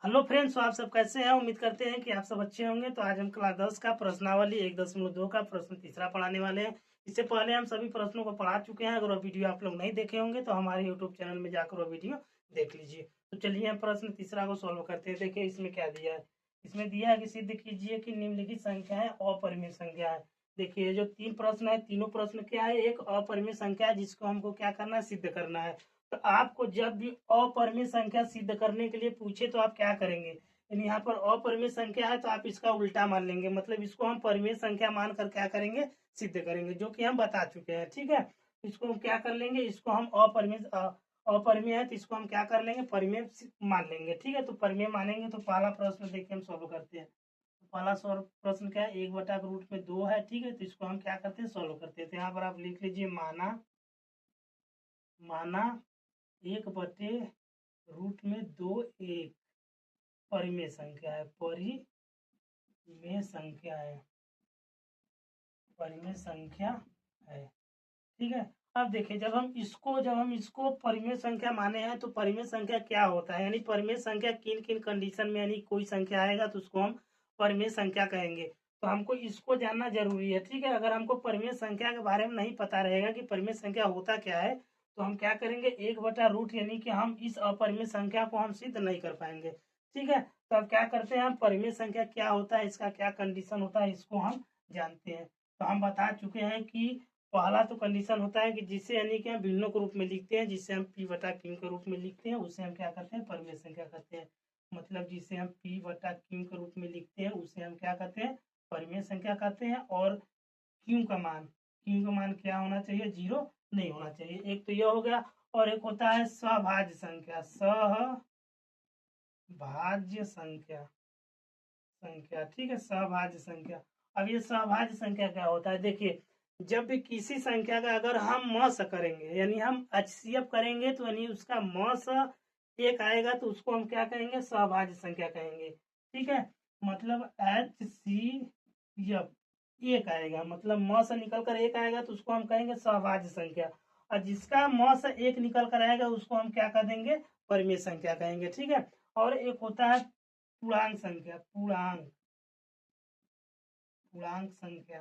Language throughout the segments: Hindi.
हेलो फ्रेंड्स, तो आप सब कैसे हैं? उम्मीद करते हैं कि आप सब अच्छे होंगे। तो आज हम क्लास 10 का प्रश्नावली 1.2 का प्रश्न तीसरा पढ़ाने वाले हैं। इससे पहले हम सभी प्रश्नों को पढ़ा चुके हैं। अगर वो वीडियो आप लोग नहीं देखे होंगे तो हमारे यूट्यूब चैनल में जाकर वो वीडियो देख लीजिए। तो चलिए हम प्रश्न तीसरा को सॉल्व करते हैं। देखिए इसमें क्या दिया है। इसमें दिया है कि सिद्ध कीजिए कि निम्नलिखित संख्या है अपरिमेय संख्या है। देखिए जो तीन प्रश्न है, तीनों प्रश्न क्या है, एक अपरिमेय संख्या है जिसको हमको क्या करना है, सिद्ध करना है। तो आपको जब भी अपरिमेय संख्या सिद्ध करने के लिए पूछे तो आप क्या करेंगे, यानी यहाँ पर अपरिमेय संख्या है तो आप इसका उल्टा मान लेंगे, मतलब इसको हम परिमेय संख्या मानकर क्या करेंगे, सिद्ध करेंगे, जो कि हम बता चुके हैं। ठीक है, इसको हम क्या कर लेंगे, इसको हम अपरिमेय है तो इसको हम क्या कर लेंगे, परिमेय मान लेंगे। ठीक है, तो परिमेय मानेंगे। तो पहला प्रश्न देखिए हम सॉल्व करते हैं। तो पहला सॉल्व प्रश्न क्या है, 1/√2 है। ठीक है, तो इसको हम क्या करते हैं, सॉल्व करते हैं। तो यहाँ पर आप लिख लीजिए माना माना 1/√2 एक परिमेय संख्या है। परिमेय संख्या है, परिमेय संख्या है। ठीक है, अब देखिए जब हम इसको परिमेय संख्या माने हैं तो परिमेय संख्या क्या होता है, यानी परिमेय संख्या किन किन कंडीशन में, यानी कोई संख्या आएगा तो उसको हम परिमेय संख्या कहेंगे। तो हमको इसको जानना जरूरी है। ठीक है, अगर हमको परिमेय संख्या के बारे में नहीं पता रहेगा कि परिमेय संख्या होता क्या है, तो हम क्या करेंगे, 1/√, यानी कि हम इस अपरिमेय संख्या को हम सिद्ध नहीं कर पाएंगे। ठीक है, तो अब क्या करते हैं, हम परिमेय संख्या क्या होता है, इसका क्या कंडीशन होता है, इसको हम जानते हैं। तो हम बता चुके हैं कि पहला तो कंडीशन होता है कि जिसे यानी कि हम भिन्नों के रूप में लिखते हैं, जिसे हम p/q के रूप में लिखते हैं, उसे हम क्या करते हैं, परिमेय संख्या कहते हैं। मतलब जिसे हम p/q के रूप में लिखते हैं उसे हम क्या कहते हैं, परिमेय संख्या कहते हैं। और q का मान क्या होना चाहिए, 0 नहीं होना चाहिए। एक तो यह हो गया, और एक होता है सहभाज्य संख्या। सहभाज्य संख्या, ठीक है, सहभाज्य संख्या। अब ये सहभाज्य संख्या क्या होता है, देखिए जब भी किसी संख्या का अगर हम मस करेंगे, यानी हम HCF करेंगे, तो यानी उसका मस एक आएगा तो उसको हम क्या कहेंगे, सहभाज्य संख्या कहेंगे। ठीक है, मतलब HCF एक आएगा, मतलब मस निकल कर एक आएगा तो उसको हम कहेंगे सहभाज्य संख्या। और जिसका मस एक निकल कर आएगा उसको हम क्या कह देंगे, परिमेय संख्या कहेंगे। ठीक है, और एक होता है पूर्णांक संख्या। पूर्णांक संख्या,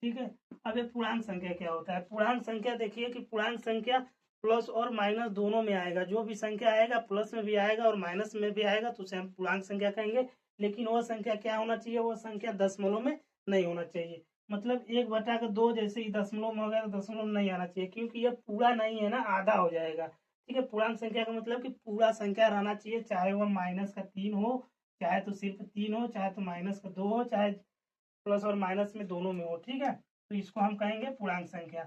ठीक है। अब ये पूर्णांक संख्या क्या होता है, पूर्णांक संख्या देखिए कि पूर्णांक संख्या प्लस और माइनस दोनों में आएगा। जो भी संख्या आएगा प्लस में भी आएगा और माइनस में भी आएगा तो उसे हम पूर्णांक संख्या कहेंगे। लेकिन वो संख्या क्या होना चाहिए, वो संख्या दशमलव में नहीं होना चाहिए। मतलब 1/2 जैसे ही दशमलव में हो गया तो दशमलव नहीं आना चाहिए, क्योंकि ये पूरा नहीं है ना, आधा हो जाएगा। ठीक है, पूर्णांक संख्या का मतलब कि पूरा संख्या रहना चाहिए, चाहे वह -3 हो, चाहे तो सिर्फ 3 हो, चाहे तो -2 हो, चाहे प्लस और माइनस में दोनों में हो। ठीक है, तो इसको हम कहेंगे पूर्णांक संख्या।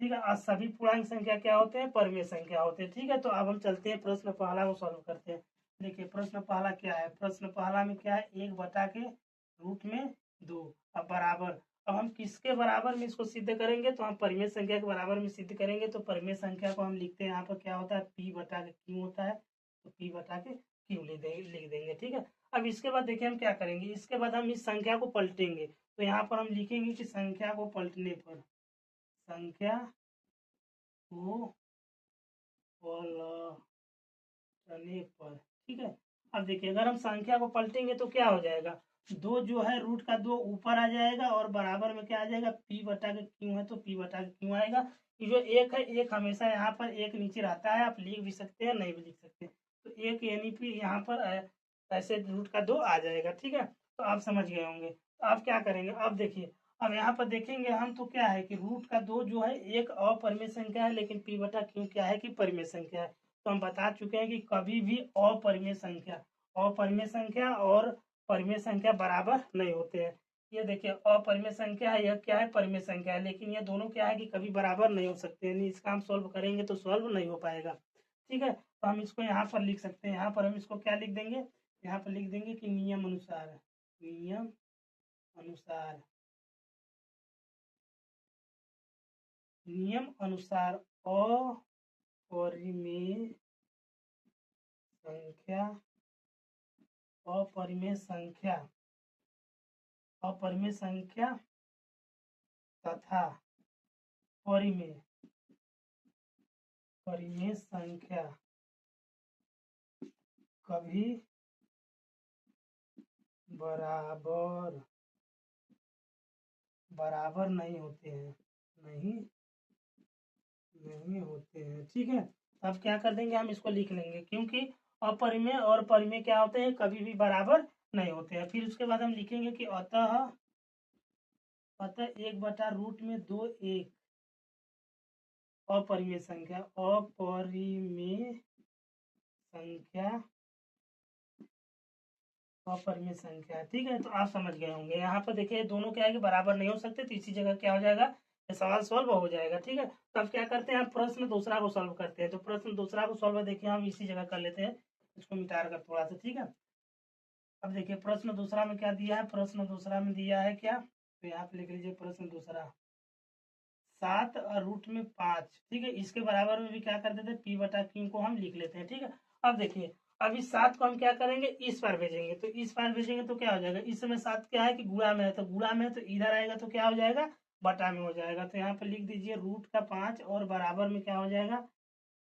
ठीक है, और सभी पूर्णांक संख्या क्या होते हैं, परिमेय संख्या होते हैं। ठीक है, तो अब हम चलते हैं प्रश्न पहला को सॉल्व करते हैं। देखिए प्रश्न पहला क्या है, प्रश्न पहला में क्या है, 1/√2। अब बराबर, अब हम किसके बराबर में इसको सिद्ध करेंगे, तो हम परिमेय संख्या के बराबर में सिद्ध करेंगे। तो परिमेय संख्या को हम लिखते हैं, यहाँ पर क्या होता है, p/q होता है, तो p/q लिख देंगे। ठीक है, अब इसके बाद देखिए हम क्या करेंगे, इसके बाद हम इस संख्या को पलटेंगे। तो यहाँ पर हम लिखेंगे कि संख्या को पलटने पर, संख्या को पलटने पर। ठीक है, अब देखिए अगर हम संख्या को पलटेंगे तो क्या हो जाएगा, 2 जो है √2 ऊपर आ जाएगा और बराबर में क्या आ जाएगा, p/q है तो p/q आएगा। ये जो एक है, एक हमेशा यहाँ पर एक नीचे रहता है, आप लिख भी सकते हैं नहीं भी लिख सकते। तो एक यानी कि यहाँ पर ऐसे √2 आ जाएगा। ठीक है, तो आप समझ गए होंगे। तो आप क्या करेंगे, अब देखिए, अब यहाँ पर देखेंगे हम तो क्या है कि √2 जो है एक अपरिमेय संख्या है, लेकिन p/q क्या है कि परिमेय संख्या है। तो हम बता चुके हैं कि कभी भी अपरिमेय संख्या और परिमेय संख्या बराबर नहीं होते हैं। ये देखिए अपरिमेय संख्या है, यह क्या है, परिमेय संख्या है, लेकिन ये दोनों क्या है कि कभी बराबर नहीं हो सकते, यानी इसका हम सॉल्व करेंगे तो सॉल्व नहीं हो पाएगा। ठीक है, तो हम इसको यहाँ पर लिख सकते हैं, यहाँ पर हम इसको क्या लिख देंगे, यहाँ पर लिख देंगे कि नियम अनुसार, नियम अनुसार, नियम अनुसार अपरिमेय संख्या, अपरिमेय संख्या, अपरिमेय संख्या तथा परिमेय, परिमेय संख्या कभी बराबर बराबर नहीं होते हैं, नहीं नहीं होते हैं। ठीक है, तो अब क्या कर देंगे, हम इसको लिख लेंगे, क्योंकि अपरिमेय और परिमेय क्या होते हैं, कभी भी बराबर नहीं होते हैं। फिर उसके बाद हम लिखेंगे कि अतः अतः 1/√2 एक अपरिमेय संख्या, अपरिमेय संख्या, अपरिमेय संख्या है। ठीक है, तो आप समझ गए होंगे। यहाँ पर देखिए दोनों क्या है कि बराबर नहीं हो सकते, तो इसी जगह क्या हो जाएगा, ये सवाल सॉल्व हो जाएगा। ठीक है, तो अब क्या करते हैं, हम प्रश्न दूसरा को सॉल्व करते हैं। तो प्रश्न दूसरा को सॉल्व देखिए हम इसी जगह कर लेते हैं, इसको मिटा कर थोड़ा सा। ठीक है, अब देखिए प्रश्न दूसरा में क्या दिया है, प्रश्न दूसरा में दिया है क्या, तो यहाँ पे लिख लीजिए प्रश्न दूसरा 7√5। ठीक है, इसके बराबर में भी क्या कर देते हैं, P/Q को हम लिख लेते हैं। ठीक है, अब देखिए अब इस 7 को हम क्या करेंगे, इस पार भेजेंगे, तो इस पार भेजेंगे तो क्या हो जाएगा, इस समय 7 क्या है कि गुणा में है, तो गुणा में है तो इधर आएगा तो क्या हो जाएगा, बटा में हो जाएगा। तो यहाँ पर लिख दीजिए √5 और बराबर में क्या हो जाएगा,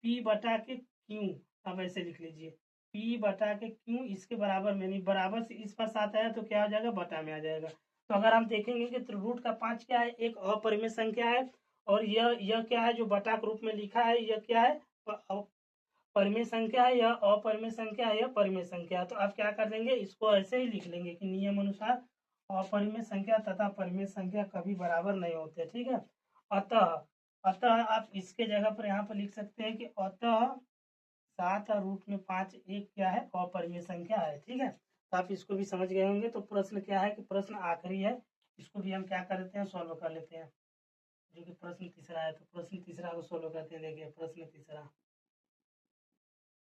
P/Q। अब ऐसे लिख लीजिए P/Q, इसके बराबर में नहीं, बराबर से इस पर 7 आया तो क्या हो जाएगा, बटा में आ जाएगा। तो अगर हम देखेंगे कि तो √5 क्या है, एक अपरिमेय संख्या है, और यह क्या है जो बटा के रूप में लिखा है, यह क्या है, परिमेय संख्या है, यह अपरिमेय संख्या है, यह परिमेय संख्या है। तो आप क्या कर देंगे, इसको ऐसे ही लिख लेंगे कि नियम अनुसार अपरिमेय संख्या तथा परिमेय संख्या कभी बराबर नहीं होते। ठीक है, अतः अतः आप इसके जगह पर यहाँ पर लिख सकते हैं कि अतः 7√5 एक क्या है, अपरिमेय संख्या है। ठीक है, तो आप इसको भी समझ गए होंगे। तो प्रश्न क्या है कि प्रश्न आखिरी है, इसको भी हम क्या कर लेते हैं, सॉल्व कर लेते हैं, जो कि प्रश्न तीसरा है। तो प्रश्न तीसरा को सॉल्व करते हैं। देखिए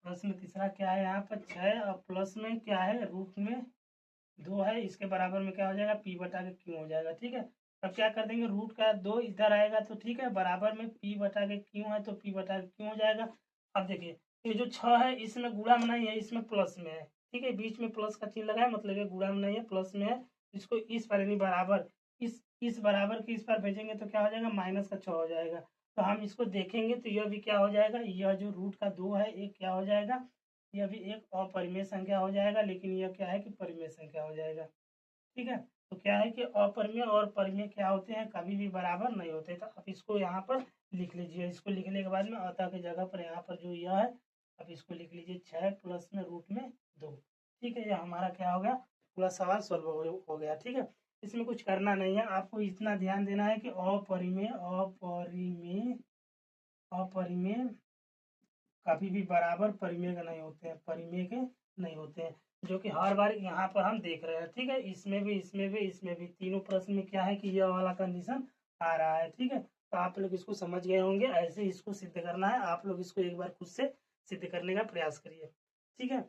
प्रश्न तीसरा क्या है, यहाँ पर 6 और प्लस में क्या है, √2 है, इसके बराबर में क्या हो जाएगा, P/Q हो जाएगा। ठीक है, अब क्या कर देंगे, √2 इधर आएगा तो ठीक है, बराबर में P/Q है तो P/Q हो जाएगा। अब देखिए ये जो 6 है इसमें गुणा में नहीं है, इसमें प्लस में है। ठीक है, बीच में प्लस का चिन्ह लगा है, मतलब ये गुणा में नहीं है, प्लस में है। इसको इस पर यानी बराबर, इस बराबर के इस पर भेजेंगे तो क्या हो जाएगा, -6 हो जाएगा। तो हम इसको देखेंगे तो यह भी क्या हो जाएगा, यह जो √2 है एक क्या हो जाएगा, यह भी एक अपरिमेय संख्या हो जाएगा, लेकिन यह क्या है कि परिमेय संख्या हो जाएगा। ठीक है, तो क्या है कि अपरिमेय और परिमेय क्या होते हैं, कभी भी बराबर नहीं होते। तो आप इसको यहाँ पर लिख लीजिए। इसको लिखने के बाद में अतः की जगह पर यहाँ पर जो यह है, अब इसको लिख लीजिए 6 प्लस में √2। ठीक है, यह हमारा क्या हो गया, पूरा सवाल सॉल्व हो गया। ठीक है, इसमें कुछ करना नहीं है, आपको इतना ध्यान देना है कि अपरिमेय अपरिमेय अपरिमेय कभी भी बराबर परिमेय के नहीं होते हैं, परिमेय के नहीं होते हैं, जो कि हर बार यहाँ पर हम देख रहे हैं। ठीक है, इसमें भी इसमें भी इसमें भी तीनों प्रश्न में क्या है कि यह वाला कंडीशन आ रहा है। ठीक है, तो आप लोग इसको समझ गए होंगे, ऐसे इसको सिद्ध करना है। आप लोग इसको एक बार खुद से सिद्ध करने का प्रयास करिए। ठीक है,